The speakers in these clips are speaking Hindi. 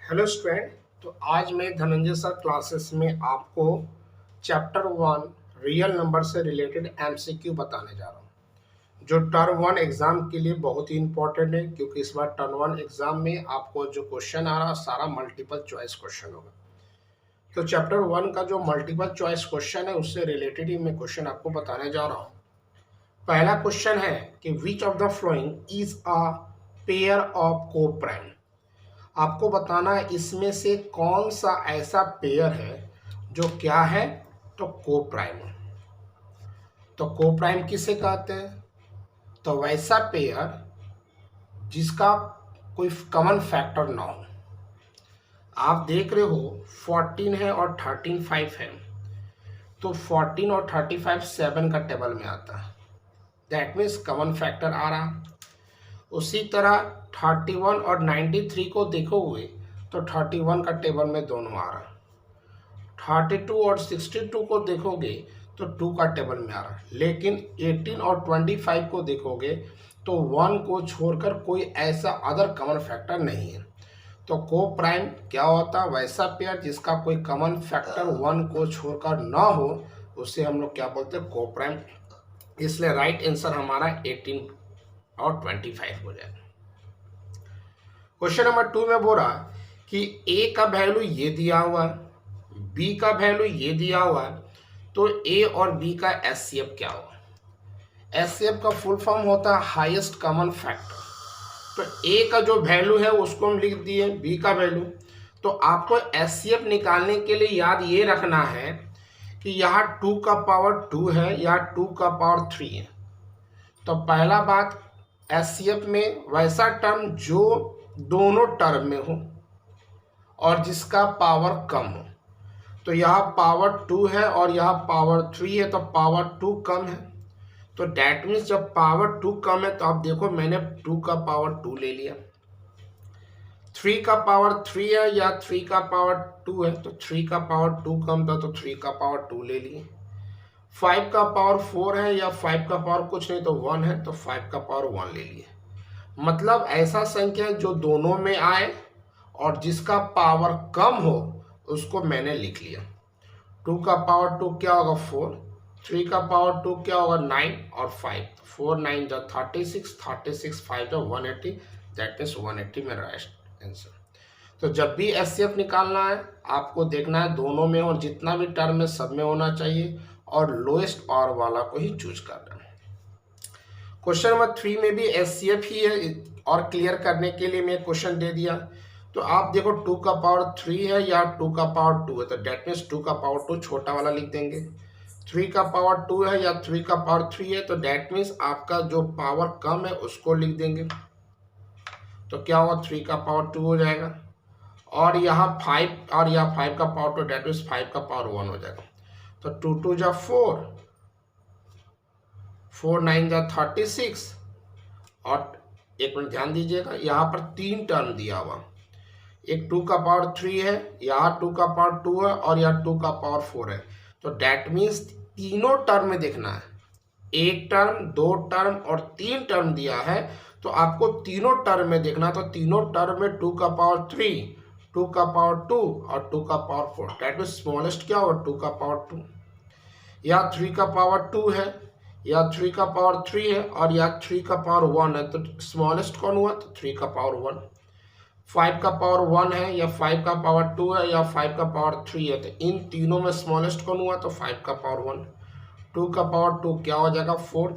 Hello student. तो आज मैं धनंजय सर क्लासेस में आपको चैप्टर 1 रियल नंबर से रिलेटेड एमसीक्यू बताने जा रहा हूँ, जो टर्म 1 एग्जाम के लिए बहुत ही इंपॉर्टेंट है, क्योंकि इस बार टर्म 1 एग्जाम में आपको जो क्वेश्चन आ रहा है सारा मल्टीपल चॉइस क्वेश्चन होगा। तो चैप्टर 1 का जो मल्टीपल चॉइस क्वेश्चन है उससे रिलेटेड ही मैं क्वेश्चन आपको बताने जा रहा हूँ। पहला क्वेश्चन है कि which of the following is a pair of को प्राइम। आपको बताना है इसमें से कौन सा ऐसा पेयर है जो क्या है, तो को प्राइम। तो को प्राइम किसे कहते हैं? तो वैसा पेयर जिसका कोई कॉमन फैक्टर ना हो। आप देख रहे हो 14 है और 13 5 है, तो 14 और 35 7 का टेबल में आता है, दैट मीन्स कॉमन फैक्टर आ रहा। उसी तरह 31 और 93 को देखोगे तो 31 का टेबल में दोनों आ रहा। 32 और 62 को देखोगे तो 2 का टेबल में आ रहा है, लेकिन 18 और 25 को देखोगे तो 1 को छोड़कर कोई ऐसा अदर कॉमन फैक्टर नहीं है। तो को प्राइम क्या होता है? वैसा पेयर जिसका कोई कॉमन फैक्टर 1 को छोड़कर ना हो, उसे हम लोग क्या बोलते हैं? को प्राइम। इसलिए राइट आंसर हमारा 18 और 25 हो जाएगा। क्वेश्चन नंबर 2 में बोल रहा कि ए का वैल्यू ये दिया हुआ है, बी का वैल्यू ये दिया हुआ है, तो ए और बी का एचसीएफ क्या होगा? एचसीएफ का फुल फॉर्म होता है हाईएस्ट कॉमन फैक्टर। तो ए का जो वैल्यू है उसको हम लिख दिए, बी का वैल्यू। तो आपको एचसीएफ निकालने के लिए याद ये रखना है कि यहाँ 2 का पावर 2 है, यहाँ 2 का पावर 3 है। तो पहला बात, एचसीएफ में वैसा टर्म जो दोनों टर्म में हो और जिसका पावर कम हो। तो यहाँ पावर 2 है और यहाँ पावर 3 है, तो पावर 2 कम है। तो डैट मीन्स जब पावर 2 कम है तो आप देखो मैंने 2 का पावर 2 ले लिया। 3 का पावर 3 है या 3 का पावर 2 है, तो 3 का पावर 2 कम था तो 3 का पावर 2 ले लिए। 5 का पावर 4 है या 5 का पावर कुछ नहीं तो 1 है, तो 5 का पावर 1 ले लिए। मतलब ऐसा संख्या जो दोनों में आए और जिसका पावर कम हो उसको मैंने लिख लिया। 2 का पावर 2 क्या होगा? 4। 3 का पावर 2 क्या होगा? 9 और 5। 4 9 जो 36, 36 5 जो 180, दैट मीन्स 180 मेरा आंसर। तो जब भी एचसीएफ निकालना है आपको देखना है दोनों में और जितना भी टर्म है सब में होना चाहिए, और लोएस्ट पावर वाला को ही चूज करना है। क्वेश्चन नंबर 3 में भी एचसीएफ ही है, और क्लियर करने के लिए मैं क्वेश्चन दे दिया। तो आप देखो 2 का पावर 3 है या 2 का पावर 2 है, तो डेट मीन्स 2 का पावर 2 छोटा वाला लिख देंगे। 3 का पावर 2 है या 3 का पावर 3 है, तो डेट मीन्स आपका जो पावर कम है उसको लिख देंगे। तो क्या होगा? 3 का पावर 2 हो जाएगा। और यहाँ 5 और यहाँ 5 का पावर 2, डेट मीन्स 5 का पावर 1 हो जाएगा। तो 2 2 जा 4, 4 9 जा 36। और एक मिनट ध्यान दीजिएगा, यहाँ पर 3 टर्म दिया हुआ, एक 2 का पावर 3 है, यहाँ 2 का पावर 2 है और यहाँ 2 का पावर 4 है। तो डैट मीन्स तीनों टर्म में देखना है, एक टर्म, दो टर्म और 3 टर्म दिया है, तो आपको तीनों टर्म में देखना। तो तीनों टर्म में 2 का पावर 3, 2 का पावर 2 और 2 का पावर 4, डैट मीन्स स्मॉलेस्ट क्या होगा? 2 का पावर 2। या 3 का पावर 2 है या 3 का पावर 3 है और या 3 का पावर 1 है, तो स्मॉलेस्ट कौन हुआ? तो 3 का पावर 1। 5 का पावर 1 है या 5 का पावर 2 है या 5 का पावर 3 है, तो इन तीनों में स्मॉलेस्ट कौन हुआ? तो 5 का पावर 1। 2 का पावर 2 क्या हो जाएगा? 4।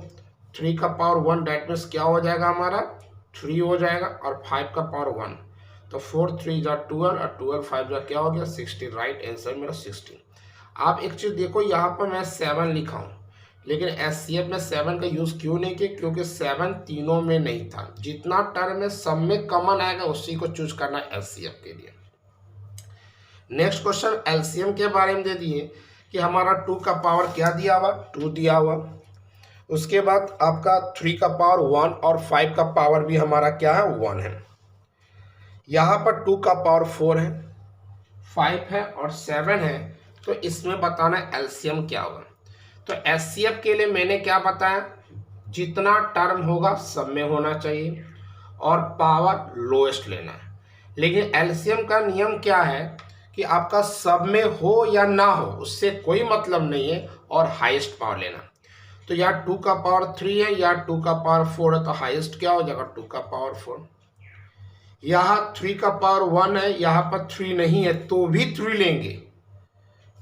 3 का पावर 1 डेट मीन्स क्या हो जाएगा हमारा? 3 हो जाएगा। और 5 का पावर 1, तो 4 3 जा 12 और 12 5 जा क्या हो गया? 16। राइट आंसर मेरा 16। आप एक चीज देखो, यहाँ पर मैं 7 लिखा हूँ, लेकिन एचसीएफ में 7 का यूज क्यों नहीं किया? क्योंकि 7 तीनों में नहीं था। जितना टर्म है सब में कॉमन आएगा उसी को चूज करना है एचसीएफ के लिए। नेक्स्ट क्वेश्चन एलसीएम के बारे में दे दिए कि हमारा 2 का पावर क्या दिया हुआ? 2 दिया हुआ। उसके बाद आपका 3 का पावर 1 और 5 का पावर भी हमारा क्या है? 1 है। यहाँ पर 2 का पावर 4 है, 5 है और 7 है, तो इसमें बताना एलसीएम क्या होगा। तो एचसीएफ के लिए मैंने क्या बताया? जितना टर्म होगा सब में होना चाहिए और पावर लोएस्ट लेना है। लेकिन एलसीएम का नियम क्या है कि आपका सब में हो या ना हो उससे कोई मतलब नहीं है, और हाईएस्ट पावर लेना। तो या 2 का पावर 3 है या 2 का पावर 4 है, तो हाईएस्ट क्या हो जाएगा 2 का पावर 4। यहाँ 3 का पावर 1 है, यहाँ पर 3 नहीं है तो भी 3 लेंगे,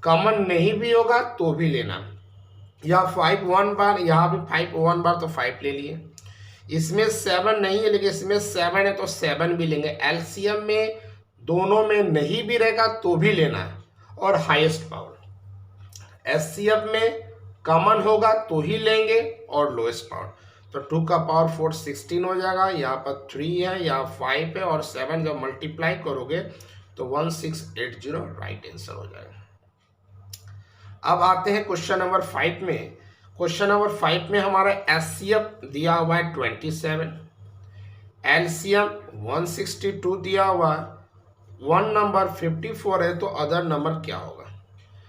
कॉमन नहीं भी होगा तो भी लेना। या 5 1 बार, यहाँ भी 5 1 बार तो 5 ले लिए। इसमें 7 नहीं है लेकिन इसमें 7 है तो 7 भी लेंगे। एलसीएम में दोनों में नहीं भी रहेगा तो भी लेना है। और हाईएस्ट पावर एचसीएफ में कॉमन होगा तो ही लेंगे, और लोएस्ट पावर। तो 2 का पावर 4 16 हो जाएगा, यहाँ पर 3 है, यहाँ 5 है, और 7 जब मल्टीप्लाई करोगे तो 1680 राइट आंसर हो जाएगा। अब आते हैं क्वेश्चन नंबर 5 में। क्वेश्चन नंबर 5 में हमारा एचसीएफ दिया हुआ है 27, एलसीएम 162 दिया हुआ है, वन नंबर 54 है, तो अदर नंबर क्या होगा?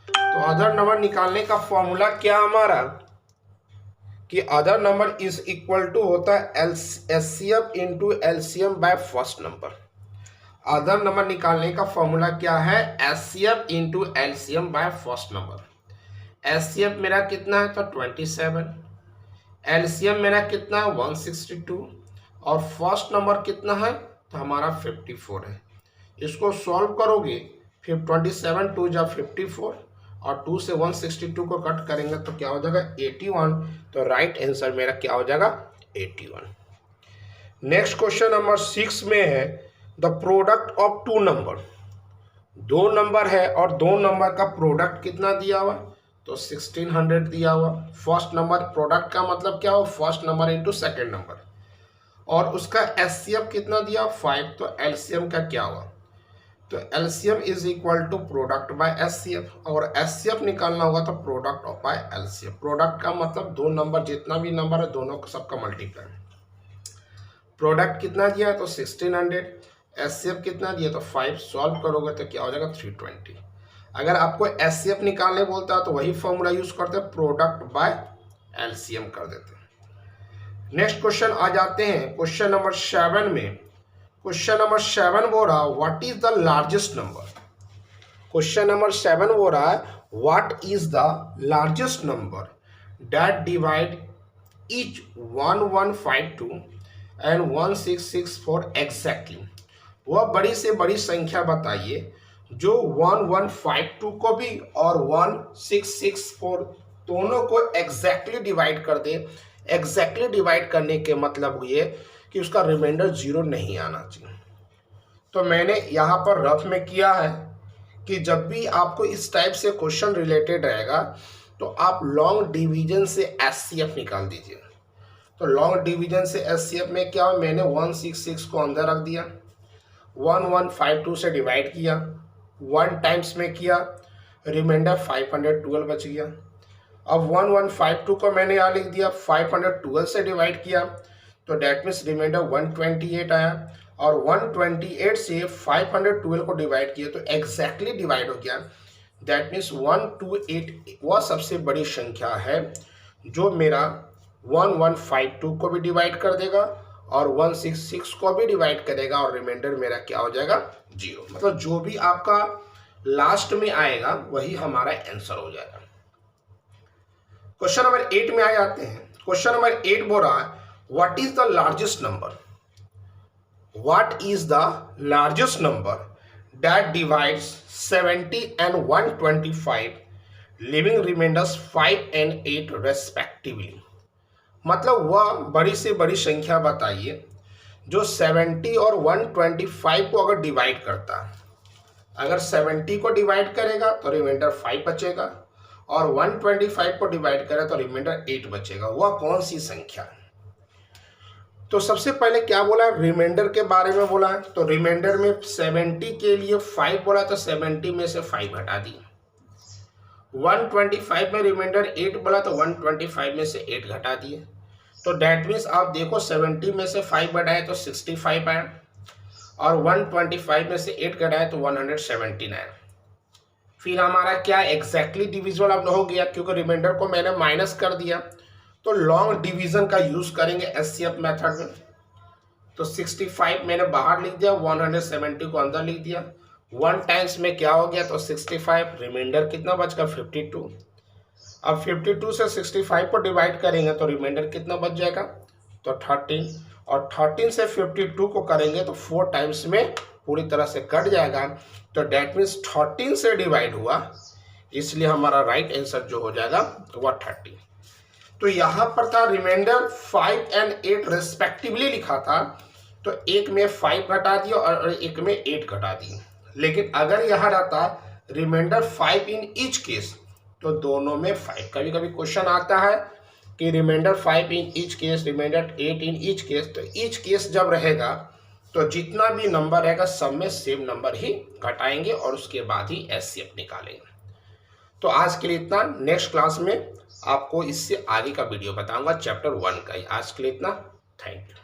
तो अदर नंबर निकालने का फॉर्मूला क्या हमारा कि other number is equal to होता है HCF into LCM by first number. Other number निकालने का फॉर्मूला क्या है? HCF into LCM by first number. HCF मेरा कितना है? तो 27, एलसीएम मेरा कितना है? 162, और फर्स्ट नंबर कितना है? तो हमारा 54 है। इसको सॉल्व करोगे, फिर 27 2 जा 54, और 2 से 162 को कट करेंगे तो क्या हो जाएगा? 81। तो राइट आंसर मेरा क्या हो जाएगा? 81। नेक्स्ट क्वेश्चन नंबर 6 में है the product of two number. दो नंबर है और दो नंबर का प्रोडक्ट कितना दिया हुआ? तो 1600 दिया हुआ। फर्स्ट नंबर प्रोडक्ट का मतलब क्या हो? First number into second number, और उसका एचसीएफ कितना दिया? 5। तो एलसीएम का क्या हुआ? तो LCM is equal to product by HCF, और एचसीएफ निकालना होगा तो product of by LCF. Product का मतलब दो नंबर, जितना भी नंबर है दोनों का सबका मल्टीप्लाई। प्रोडक्ट कितना दिया है? तो 1600, एचसीएफ कितना दिया? तो 5। सॉल्व करोगे तो क्या हो जाएगा? 320। अगर आपको एचसीएफ निकालने बोलता है तो वही फॉर्मूला यूज करते हैं, प्रोडक्ट बाय एलसीएम कर देते हैं। नेक्स्ट क्वेश्चन आ जाते हैं क्वेश्चन नंबर 7 में। क्वेश्चन नंबर 7 बोल रहा है what is the largest number. Question number 7 बोल रहा है what is the largest number that divide each 1152 and 1664 exactly. वह बड़ी से बड़ी संख्या बताइए जो 1152 को भी और 1664 दोनों को एग्जैक्टली डिवाइड कर दे। एग्जैक्टली डिवाइड करने के मतलब ये कि उसका रिमाइंडर 0 नहीं आना चाहिए। तो मैंने यहाँ पर रफ में किया है कि जब भी आपको इस टाइप से क्वेश्चन रिलेटेड रहेगा तो आप लॉन्ग डिवीजन से एचसीएफ निकाल दीजिए। तो लॉन्ग डिवीजन से एचसीएफ में क्या, मैंने 166 को अंदर रख दिया, 1152 से डिवाइड किया, 1 टाइम्स में किया, रिमाइंडर 512 बच गया। अब 1152 को मैंने यहाँ लिख दिया, 512 से डिवाइड किया तो डेट मीन्स रिमाइंडर 128 आया, और 128 से 512 को डिवाइड किया तो एग्जैक्टली डिवाइड हो गया। दैट मीन्स 128 वह सबसे बड़ी संख्या है जो मेरा 1152 को भी डिवाइड कर देगा और 166 को भी डिवाइड करेगा, और रिमाइंडर मेरा क्या हो जाएगा? 0। मतलब जो भी आपका लास्ट में आएगा वही हमारा आंसर हो जाएगा। क्वेश्चन नंबर 8 में आ जाते हैं। क्वेश्चन नंबर 8 बोल रहा है what is the largest number. What is the largest number that divides 70 and 125 leaving remainders 5 and 8 respectively. मतलब वह बड़ी से बड़ी संख्या बताइए जो 70 और 125 को अगर डिवाइड करता है। अगर 70 को डिवाइड करेगा तो रिमाइंडर 5 बचेगा, और 125 को डिवाइड करें तो रिमाइंडर 8 बचेगा। वह कौन सी संख्या है? तो सबसे पहले क्या बोला? रिमाइंडर के बारे में बोला है। तो रिमाइंडर में 70 के लिए 5 बोला तो 70 में से 5 हटा दिए। 125 में रिमाइंडर 8 बोला तो 125 में से 8 घटा दिए। तो डेट मीन्स आप देखो 70 में से 5 घटाए तो 65 आया, और 125 में से 8 घटाए तो 117 आया। फिर हमारा क्या एग्जैक्टली डिविजिबल अब हो गया, क्योंकि रिमाइंडर को मैंने माइनस कर दिया। तो लॉन्ग डिवीजन का यूज करेंगे एचसीएफ मेथड में। तो 65 मैंने बाहर लिख दिया, 170 को अंदर लिख दिया। 1 टाइम्स में क्या हो गया, तो 65, रिमाइंडर कितना बच गया 52। अब 52 से 65 को डिवाइड करेंगे तो रिमाइंडर कितना बच जाएगा, तो 13, और 13 से 52 को करेंगे तो 4 टाइम्स में पूरी तरह से कट जाएगा। तो डेट मीन्स 13 से डिवाइड हुआ, इसलिए हमारा राइट आंसर जो हो जाएगा वह 30। तो यहाँ पर था रिमाइंडर 5 एंड 8 रेस्पेक्टिवली लिखा था, तो एक में 5 घटा दिया और एक में 8 घटा दिए। लेकिन अगर यहाँ रहता रिमाइंडर 5 इन ईच केस, तो दोनों में 5। कभी कभी क्वेश्चन आता है कि remainder 5 in each case, remainder 8 in each case, तो ईच केस जब रहेगा तो जितना भी नंबर रहेगा सब में सेम नंबर ही घटाएंगे और उसके बाद ही एचसीएफ निकालेंगे। तो आज के लिए इतना, नेक्स्ट क्लास में आपको इससे आगे का वीडियो बताऊंगा चैप्टर 1 का ही। आज के लिए इतना, थैंक यू।